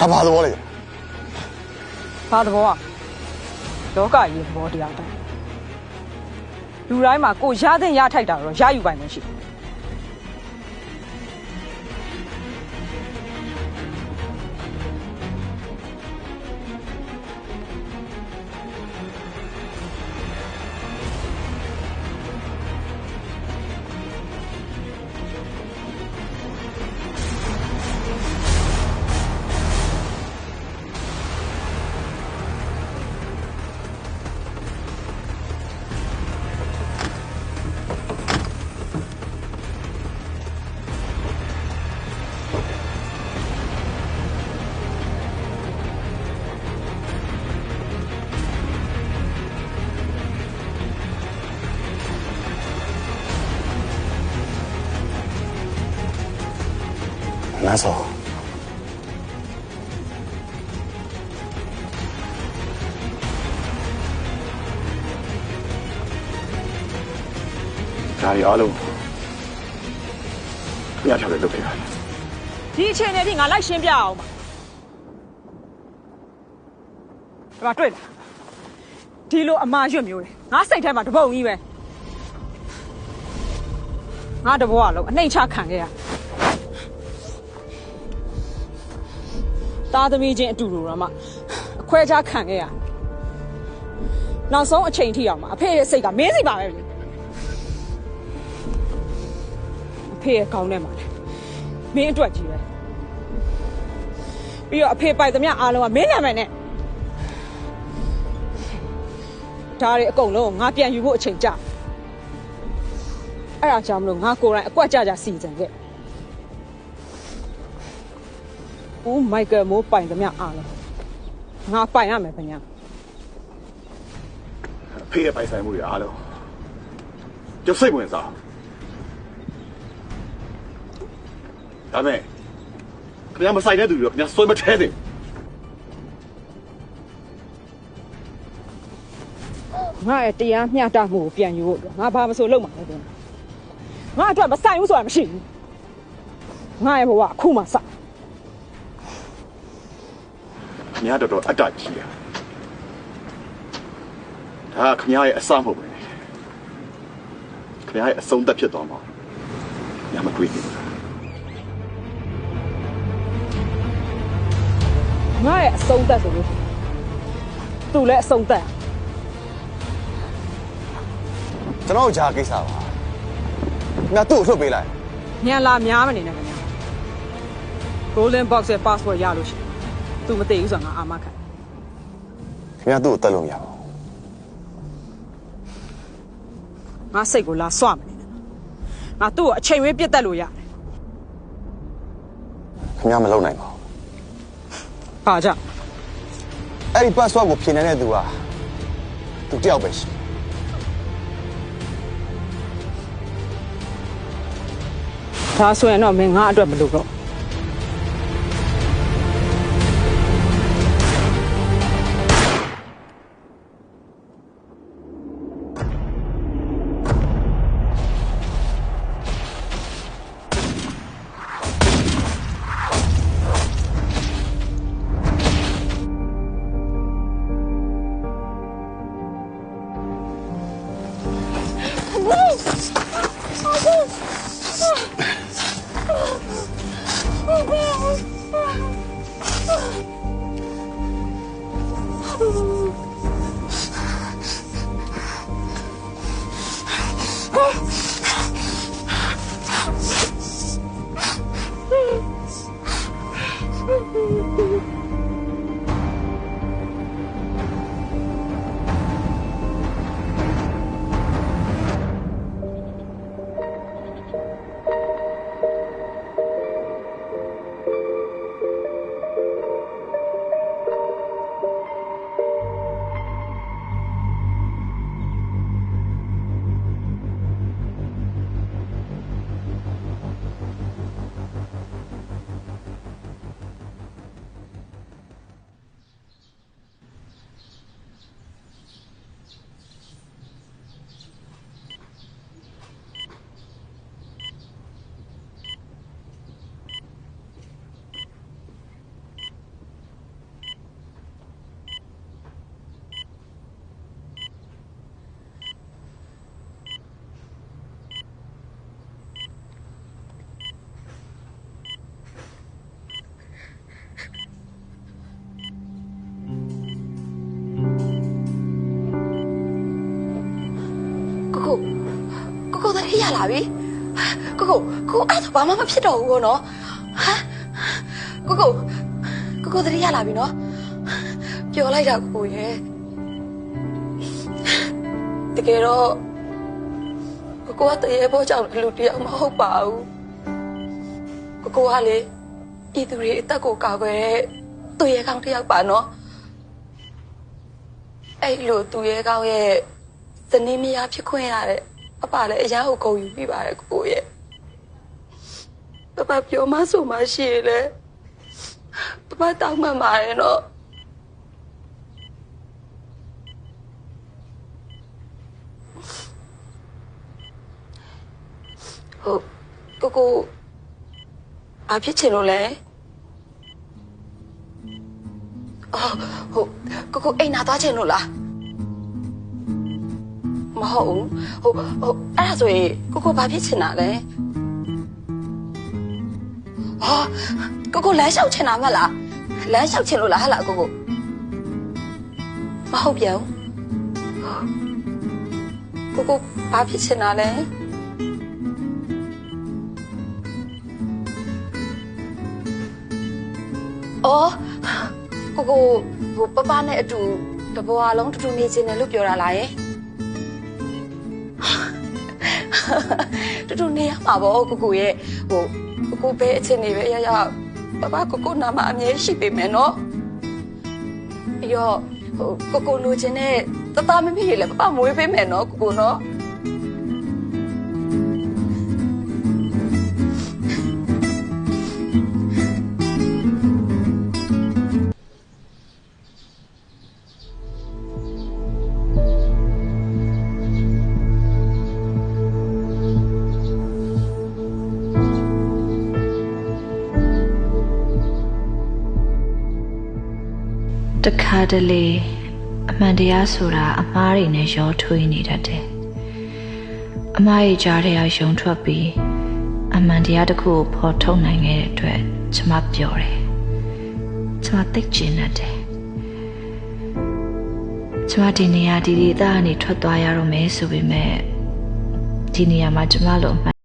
ဒါဘာသဘောလဲဘာသဘောอ่ะလောကကြီးသဘောတရားတိုင်းလူတိုင်းမှာကိုရတဲ့ရထိုက်တာတော့ရယူပိုင်မရှိဘူးနားစောဒါရီအားလုံးညချတယ်လုပ်ခဲ့ရတယ်ဒီအချိန်နဲ့ဒီငါလိုက်ရှင်းပြအောင်ပါဒီမှာတွေ့လားဒီလိုအမာရွတ်မျိုးလေငါစိတ်ထဲမှာတပုံကြီးပဲငါတဘောကလုံးအနှိမ့်ချခံခဲ့ရသားသမီးချင်းအတူတူတော့မှအခွဲခြားခံခဲ့ရနောက်ဆုံးအချိန်ထိအောင်မှာအဖေရဲ့စိတ်ကမင်းစီပါပဲလေအဖေရဲ့ကောင်းထဲမှာမင်းအတွက်ကြီးပဲပြီးတော့အဖေပိုက်သမျှအားလုံးကမင်းနာမည်နဲ့ဒါတွေအကုန်လုံးငါပြန်ယူဖို့အချိန်ကြာအဲ့ဒါကြောင့်မလို့ငါကိုယ်တိုင်အကွက်ကြစီစဉ်ခဲ့ဦးမိုက်ကယ်မိုးပိုင်သမျှအားလုံးငါပိုင်ရမယ်ခင်ဗျာအဖေရဲ့ပိုင်ဆိုင်မှုတွေအားလုံးကျစိတ်ဝင်စားဒါမဲ့ခင်ဗျာမဆိုင်တဲ့သူတွေတော့ခင်ဗျာစွဲမထဲသေးငါရဲ့တရားမျှတမှုကိုပြန်ယူဖို့ငါဘာမဆိုလုပ်မှာလဲကွာငါအတွက်မဆိုင်ဘူးဆိုတာမရှိဘူးငါရဲ့ဘဝအခုမှစခင်ဗျားတော်အတ္တကြီးရဒါခင်ဗျားရဲ့အစမဟုတ်ဘူးခင်ဗျားရဲ့အဆုံးသက်ဖြစ်သွားမှာညမတွေးဘူးငါရဲ့အဆုံးသက်ဆိုလို့သူလည်းအဆုံးသက်ကျွန်တော်ကြားကိစ္စပါငါသူ့ကိုထုတ်ပေးလိုက်ညံလာများမနေနဲ့ခင်ဗျာ Golden Box ရဲ့ password ရလို့ရှိရင်သူမသိဘူးဆိုတာငါအာမခံခင်ဗျားသူ့ကိုတက်လို့မရပါဘူးငါစိတ်ကိုလာဆွမနေနဲ့ငါသူ့ကိုအချိန်ဝေးပြတ်တက်လို့ရတယ်ခင်ဗျားမလုပ်နိုင်ပါဘူးဟာကြအဲ့ဒီ password ကိုဖြေနေတဲ့သူကသူတယောက်ပဲရှိဒါဆိုရင်တော့မင်းငါအတွက်မလုပ်တော့ တရလာပြီကိုအဲ့ဒါဘာမှမဖြစ်တော့ဘူးနော်ဟမ်ကိုတရလာပြီနော်ပြောလိုက်တာကိုရဲ့တကယ်တော့ကိုကတရေပေါ်ကြောင့်လူတယောက်မဟုတ်ပါဘူးကိုကလေဤသူတွေအသက်ကိုကာကွယ်တဲ့သူရဲကောင်းတစ်ယောက်ပါနော်အဲ့လိုသူရဲကောင်းရဲ့ဇနီးမယားဖြစ်ခွင့်ရတဲ့အပလည်းအရာကိုဂုဏ်ယူပြီးပါတယ်ကိုရဲ့ပပပြောမဆိုမှရှိရလေပပတောင်းမှန်ပါတယ်နော်ကိုဘာဖြစ်ချင်လို့လဲကိုအိမ်နာသွားချင်လို့လားမဟုတ်ဘူးအဲ့ဒါဆိုရင်ကိုဘာဖြစ်ချင်တာလဲကိုလမ်းလျှောက်ချင်တာမဟုတ်လားလမ်းလျှောက်ချင်လို့လားဟလားကိုမဟုတ်ပြန်ဘူးကိုဘာဖြစ်ချင်တာလဲကိုပပနဲ့အတူတဘွားလုံးတူနေချင်တယ်လို့ပြောတာလားယင်တူနေရမှာပေါ့ကိုရဲ့ကိုပဲအချင်းနေပဲရပပကိုနာမအမြဲရှိပေမယ်နော်ပြီးတော့ကိုလိုချင်တဲ့တမမေလည်းပပမွေးပေးမယ်နော်ကိုနော်တခါတလေအမှန်တရားဆိုတာအမားတွေနဲ့ရောထွေးနေတတ်တယ်။အမားရဲ့ကြားထဲကယုံထွက်ပြီးအမှန်တရားတစ်ခုကိုဖော်ထုတ်နိုင်ခဲ့တဲ့အတွက်ကျမပျော်တယ်။ကျမသိကျင်တတ်တယ်။ကျမဒီနေရာဒီဒေသကနေထွက်သွားရတော့မယ်ဆိုပေမဲ့ဒီနေရာမှာကျမလို